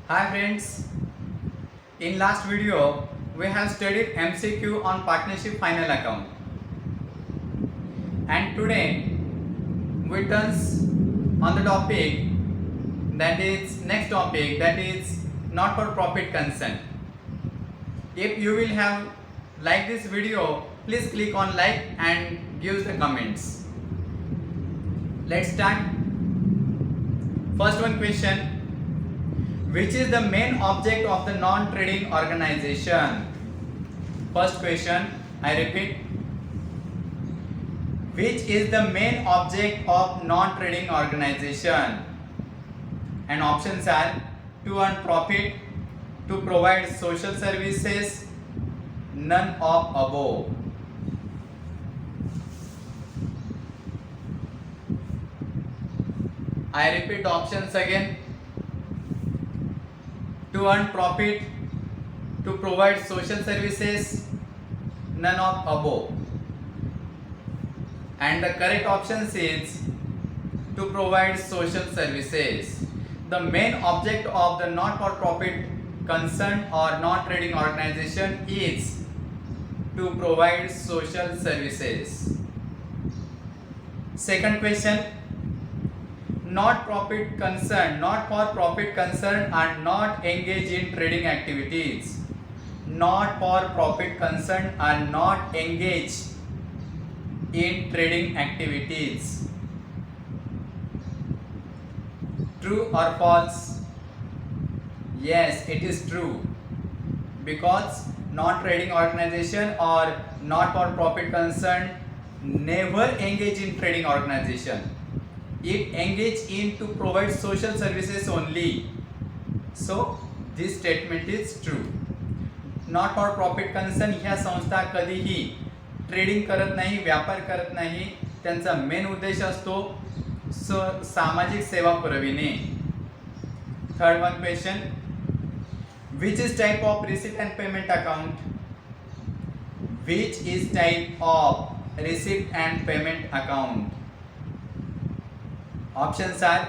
Hi friends, in last video we have studied MCQ on partnership final account, and today we turns on the topic that is next topic, that is not for profit concern. If you will have liked this video, please click on like and give the comments. Let's start. First one question: which is the main object of the non-trading organization? First question, I repeat. Which is the main object of non-trading organization? And options are to earn profit, to provide social services, none of above. I repeat options again. To earn profit, to provide social services, none of above. And the correct option is to provide social services. The main object of the not-for-profit concern or non-trading organization is to provide social services. Second question: not-for-profit concern are not engaged in trading activities. Not-for-profit concern are not engaged in trading activities. True or false? Yes, it is true, because non-trading organization or not-for-profit concern never engage in trading organization. It engage in to provide social services only. So this statement is true. Not for profit concern ह्या संस्था कधीही trading करत नाही, व्यापार करत नाही. त्यांचा main उद्देश असतो सामाजिक सेवा पुरविणे. Third one question: which is type of receipt and payment account? Which is type of receipt and payment account? Options are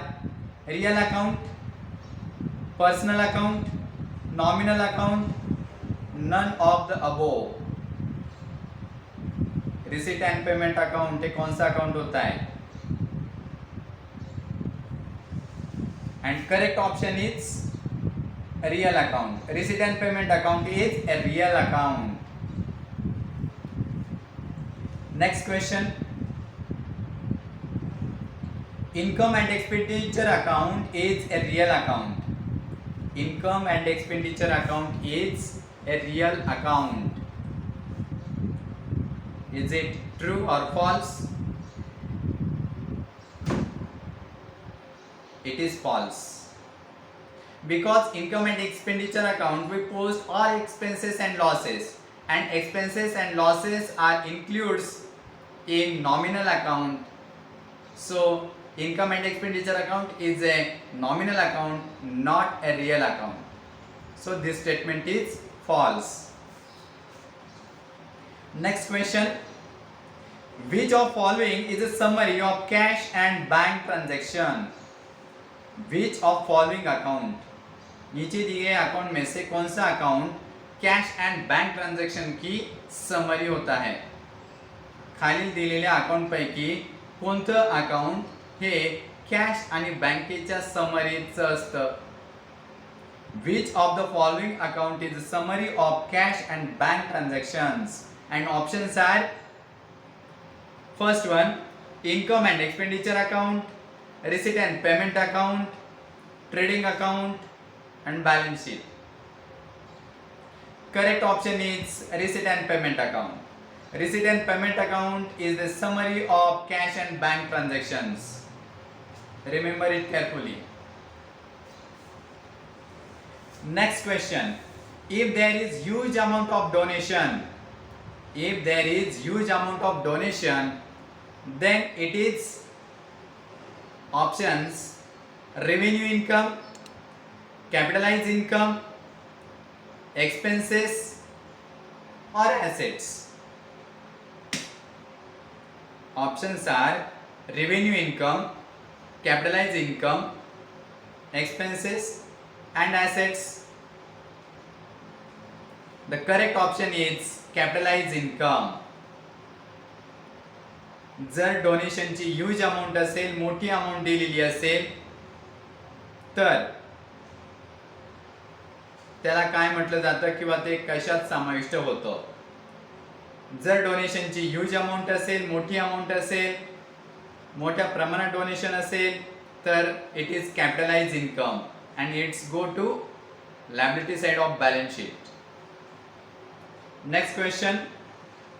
real account, personal account, nominal account, none of the above. Receipt and payment account ये कौन सा account होता है? And correct option is real account. Receipt and payment account is a real account. Next question: income and expenditure account is a real account. Income and expenditure account is a real account. Is it true or false? It is false, because income and expenditure account we post all expenses and losses, and expenses and losses are includes in nominal account. So income and expenditure account is a nominal account, not a real account. So this statement is false. Next question: which of following is a summary of cash and bank transaction? Which of following account? नीचे दिए गए account में से कौन सा account cash and bank transaction की summary होता है? खालील दिलेल्या अकाउंट पैकी कोणतं अकाउंट हे कॅश आणि बँकेच्या समरीचं असतं? Which of the following account is a summary of cash and bank transactions? And options are: first one, income and expenditure account, receipt and payment account, trading account, and balance sheet. Correct option is receipt and payment account. Receipt and payment account is the summary of cash and bank transactions. Remember it carefully. Next question: if there is huge amount of donation, then it is options: revenue income, capitalized income, expenses, or assets. Options are revenue income, capitalized income, expenses, and assets? The correct option is capitalized income. जर डोनेशनची huge amount असेल, मोठी amount दिलेली असेल, तर त्याला काय म्हटलं जातं किंवा ते कशात समाविष्ट होतं? जर डोनेशनची ह्यूज अमाऊंट असेल, मोठी अमाऊंट असेल, मोठ्या प्रमाणात डोनेशन असेल, तर it is capitalize income and it's go to liability side of balance sheet. Next question.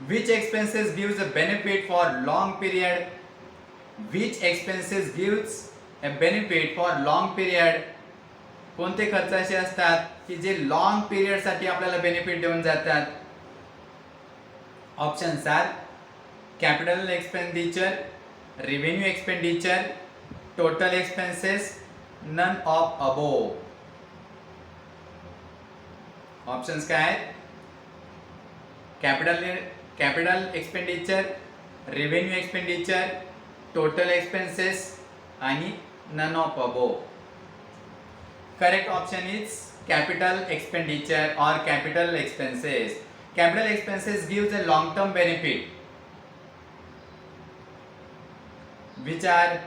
Which expenses gives a benefit for long period? Which expenses gives a benefit for long period? कोणते खर्च असे असतात की जे long period साठी आपल्याला benefit देऊन जातात? Options are capital expenditure, revenue expenditure, total expenses, none of above. Options काय आहेत? Capital expenditure, revenue expenditure, total expenses आणि none of above. Correct option is capital expenditure or capital expenses. Capital expenses gives a long term benefit which are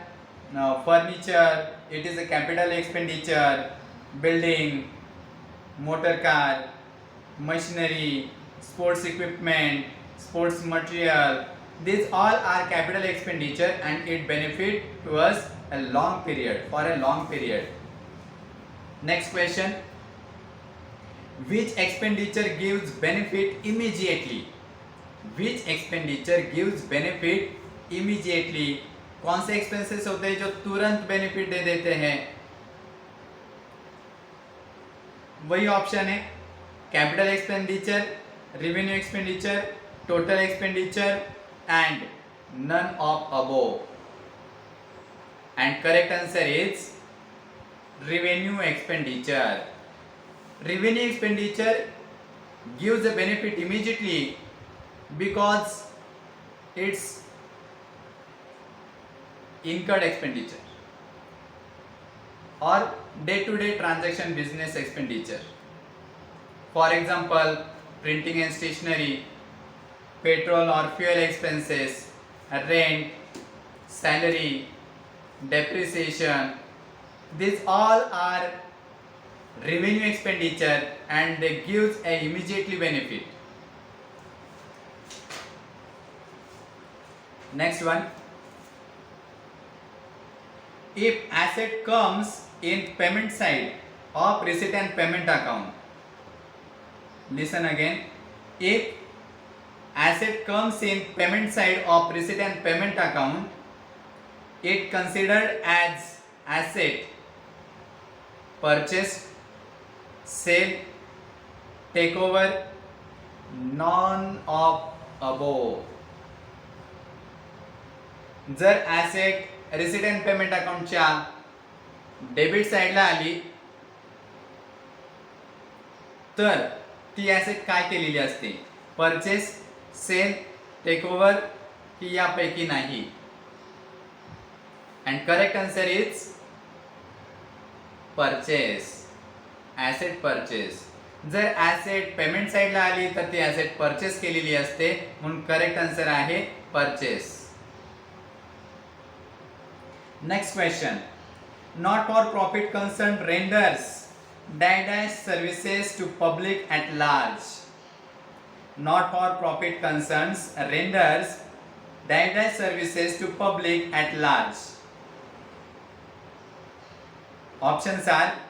furniture, it is a capital expenditure, building, motor car, machinery, sports equipment, sports material, these all are capital expenditure and it benefit to us a long period, for a long period. Next question. Which expenditure gives benefit immediately? Which expenditure gives benefit immediately? कौन से expenses होते हैं जो तुरंत benefit दे देते हैं? वही option है capital expenditure, revenue expenditure, total expenditure and none of above. And correct answer is revenue expenditure. Revenue expenditure gives a benefit immediately because it's incurred expenditure or day-to-day transaction business expenditure. For example, printing and stationery, petrol or fuel expenses, rent, salary, depreciation. These all are revenue expenditure and they gives a immediately benefit. Next one. If asset comes in payment side of receipt and payment account, listen again. If asset comes in payment side of receipt and payment account, it considered as asset purchased, sale, takeover, none of above. जर asset receipt and payment अकाउंटच्या debit साईडला आली तर ती asset काय केलेली असते? Purchase, cell, takeover की यापैकी नाही? And correct answer is purchase. Asset purchase. जर ॲसेट पेमेंट साईडला आली तर ती ॲसेट परचेस केलेली असते, म्हणून करेक्ट आन्सर आहे purchase. Next question. Not for profit concern renders dash services to public at large. Not for profit concerns renders dash services to public at large. Options are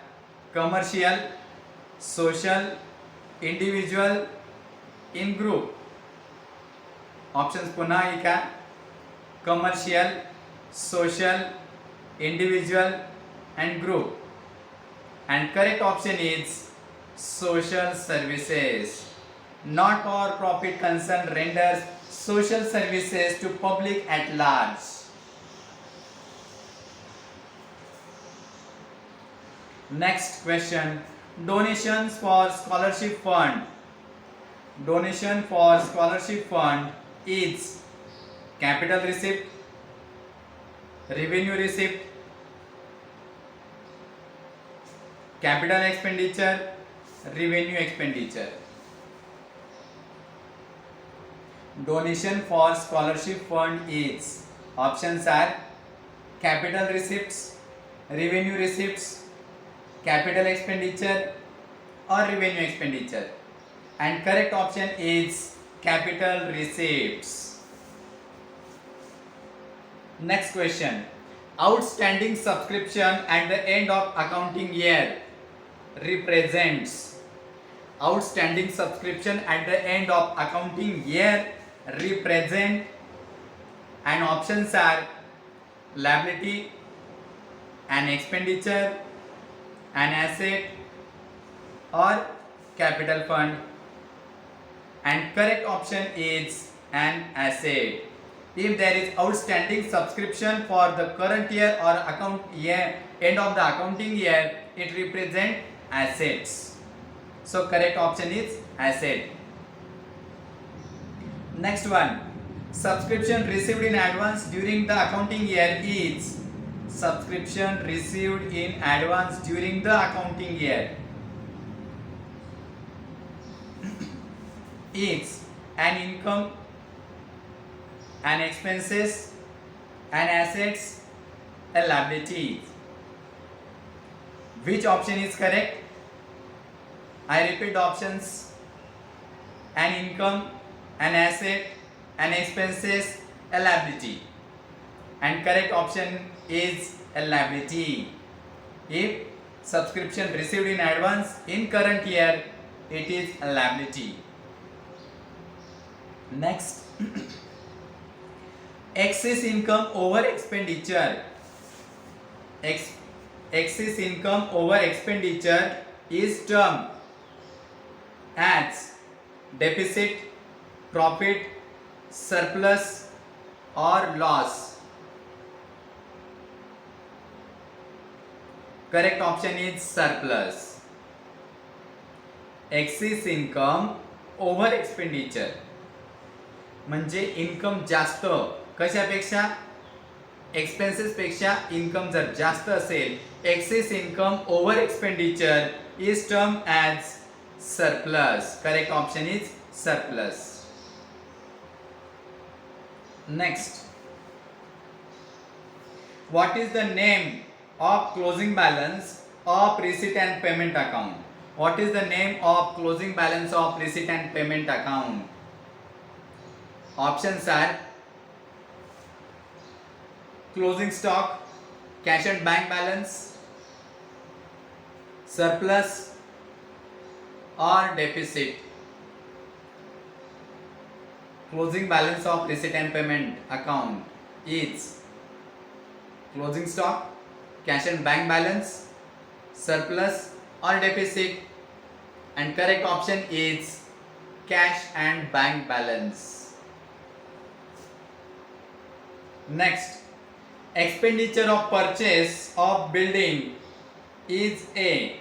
commercial, social, individual, in group. Options पुन्हा ऐका. commercial, social, individual and group. And correct option is social services. Not for profit concern renders social services to public at large. Next question. Donations for scholarship fund. Donation for scholarship fund is capital receipt, revenue receipt, capital expenditure, revenue expenditure. Donation for scholarship fund is, options are capital receipts, revenue receipts, capital expenditure or revenue expenditure, and correct option is capital receipts. Next question. Outstanding subscription at the end of accounting year represents. Outstanding subscription at the end of accounting year represent, and options are liability, an expenditure, an asset or capital fund, and correct option is an asset. If there is outstanding subscription for the current year or account year, end of the accounting year, it represent assets. So correct option is asset. Next one. Subscription received in advance during the accounting year is. Subscription received in advance during the accounting year is an income, an expenses, an assets, a liability. Which option is correct? I repeat options: an income, an asset, an expenses, a liability, and correct option is a liability. If subscription received in advance in current year, it is a liability. Next. Excess income over expenditure. Excess income over expenditure is termed as deficit, profit, surplus or loss. Correct option is surplus. Excess income over expenditure म्हणजे income जास्त कशापेक्षा, expenses पेक्षा income जर जास्त असेल, excess income over expenditure is term as surplus. Correct option is surplus. Next. What is the name of closing balance of receipt and payment account? What is the name of closing balance of receipt and payment account? Options are closing stock, cash and bank balance, surplus or deficit. Closing balance of receipt and payment account is closing stock, cash and bank balance, surplus or deficit, and correct option is cash and bank balance. Next. Expenditure of purchase of building is a.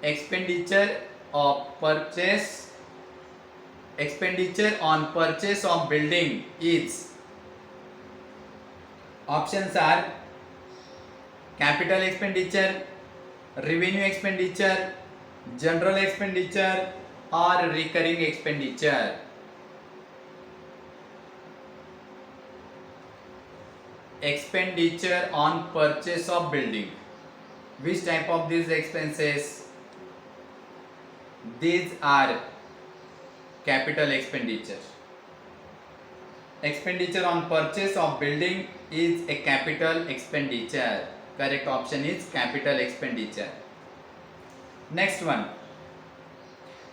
Expenditure of purchase, expenditure on purchase of building is. Options are capital expenditure, revenue expenditure, general expenditure or recurring expenditure. Expenditure on purchase of building. Which type of these expenses? These are capital expenditure. Expenditure on purchase of building is a capital expenditure. Correct option is capital expenditure. Next one.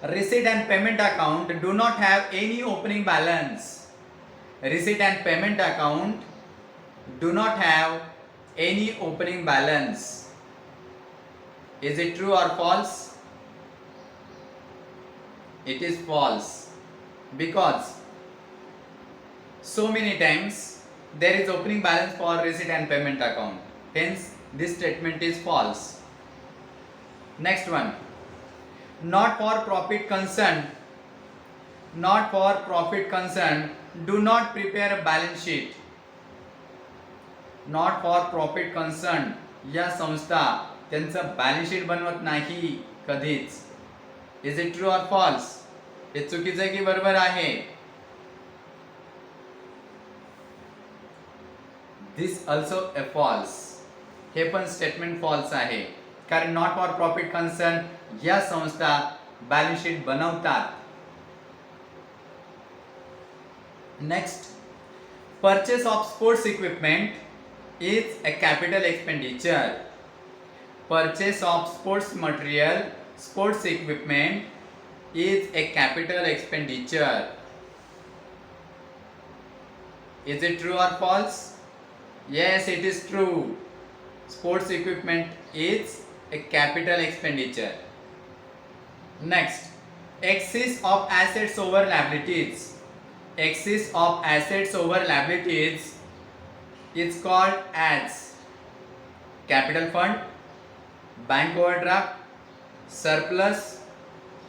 Receipt and payment account do not have any opening balance. Receipt and payment account do not have any opening balance. Is it true or false? It is false, because so many times there is opening balance for receipt and payment account. Hence this statement is false. Next one. Not for profit concern. Not for profit concern do not prepare a balance sheet. Not for profit concern या संस्था त्यांचं balance sheet बनवत नाही कधीच. Is it true or false? हे चुकीचं आहे की बरोबर आहे? This also a false. हे पण स्टेटमेंट फॉल्स आहे, कारण नॉट फॉर प्रॉफिट कन्सर्न या संस्था बॅलन्स शीट बनवतात. Next, purchase of sports equipment is a capital expenditure. Purchase of sports material, sports equipment is a capital expenditure. Is it true or false? Yes, it is true. Sports equipment is a capital expenditure. Next, excess of assets over liabilities. Excess of assets over liabilities is called as capital fund, bank overdraft, surplus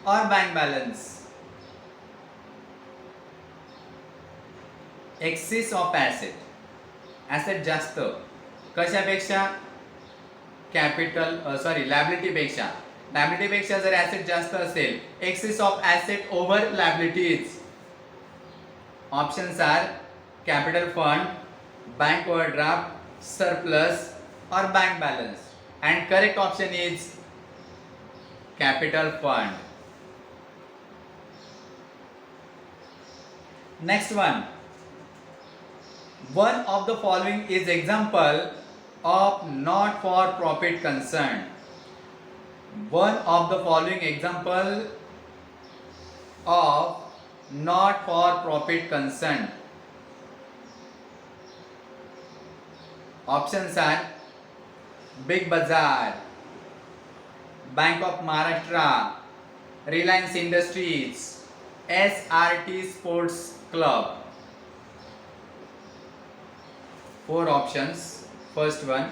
or bank balance. Excess of asset जास्त कशापेक्षा? Liability पेक्षा जर asset जास्त असेल, excess of asset over liabilities. Options are capital fund, bank overdraft, surplus or bank balance, and correct option is capital fund. Next one of the following is example of not for profit concern. One of the following example of not for profit concern. Options are Big Bazaar, Bank of Maharashtra, Reliance Industries, SRT Sports Club. 4 options. First one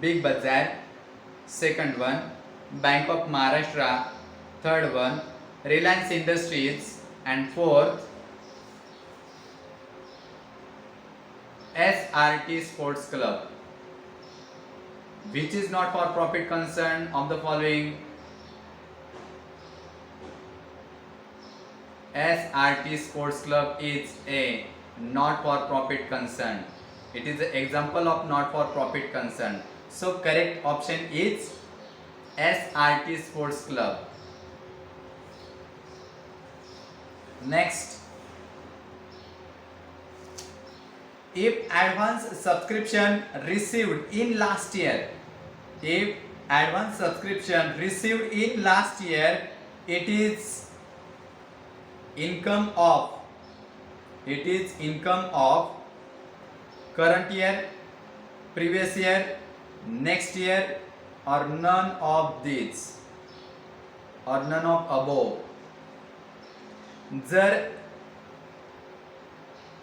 Big Bazaar, second one Bank of Maharashtra, third one Reliance Industries, and fourth SRT Sports Club. Which is not for profit concern of the following? SRT Sports Club is a not for profit concern. It is an example of not for profit concern. So correct option is SRT Sports Club. Next, if advance subscription received in last year, it is income of current year, previous year, next year, or none of these, or none of above. जर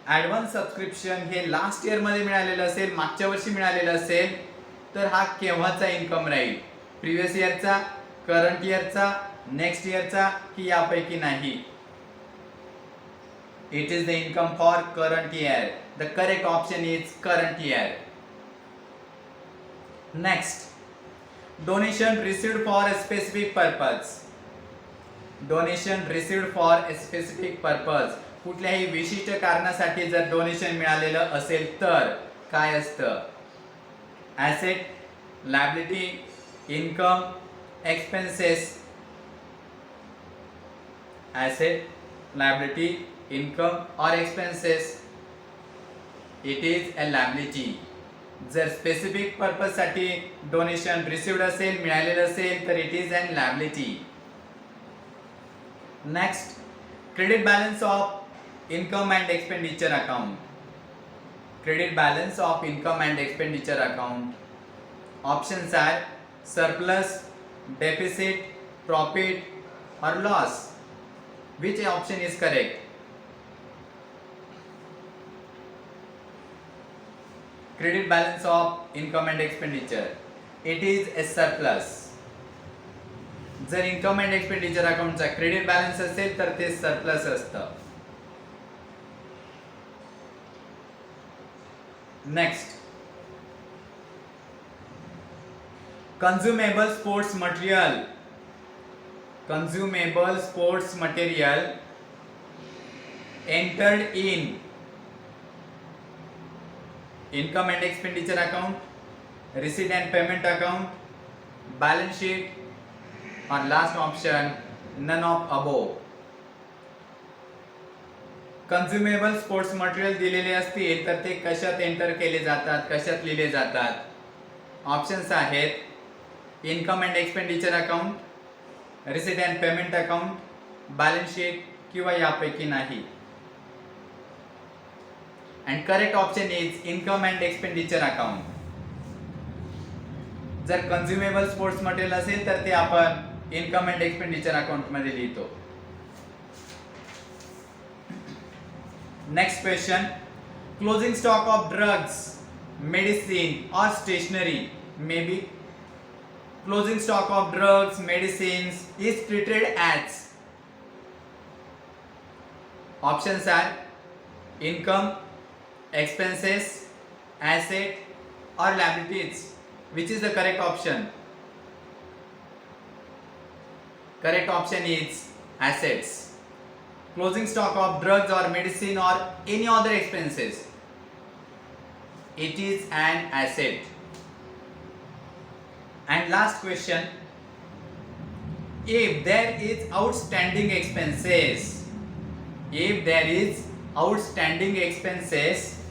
advance subscription हे last year मध्ये मिळालेलं असेल, मागच्या वर्षी मिळालेलं असेल, तर हा केव्हाचा इन्कम राहील? प्रिव्हियस इयरचा, करंट इयरचा, नेक्स्ट इयरचा की यापैकी नाही? It is the income for current year. The correct option is current year. Next, donation received for a specific purpose. Donation received for a specific purpose. कुठल्याही विशिष्ट कारणासाठी जर डोनेशन मिळालेलं असेल तर काय असतं? Asset, liability, income, expenses. Asset, liability, income और expenses. It is a liability. जर स्पेसिफिक पर्पज साठी डोनेशन रिसीव्ड असेल, मिळालेलं असेल, तर it is an liability. Next, credit balance of income and expenditure account. Credit balance of income and expenditure account. Options are surplus, deficit, profit, or loss. Which option is correct? Credit balance of income and expenditure. It is a surplus. जर income and expenditure अकाउंटचा credit balance असेल तर ते surplus असतं. Next, consumable sports material, consumable sports material entered in income and expenditure account, receipt and payment account, balance sheet, or last option none of above. कन्झ्युमेबल sports material दिलेले असतील तर ते कशात एंटर केले जातात, कशात लिहिले जातात? ऑप्शन्स आहेत income and expenditure account, receipt and payment account, balance sheet किंवा यापैकी नाही. And correct option is income and expenditure account. जर कन्झ्युमेबल स्पोर्ट्स मटेरियल असेल तर ते आपण इन्कम अँड एक्सपेंडिचर अकाउंट मध्ये लिहितो. Next question. Closing stock of drugs, medicine or stationery may be. Closing stock of drugs, medicines is treated as. Options are income, expenses, asset or liabilities. Which is the correct option? Correct option is assets. Closing stock of drugs or medicine or any other expenses, it is an asset. And last question, if there is outstanding expenses, if there is outstanding expenses,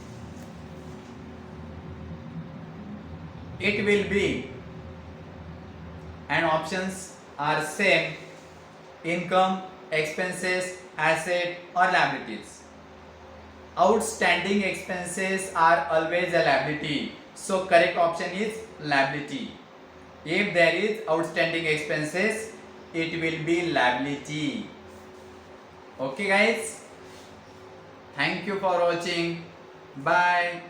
it will be, and options are same, income, expenses, asset or liabilities. Outstanding expenses are always a liability, so correct option is liability. If there is outstanding expenses, it will be liability. Okay guys, thank you for watching. Bye.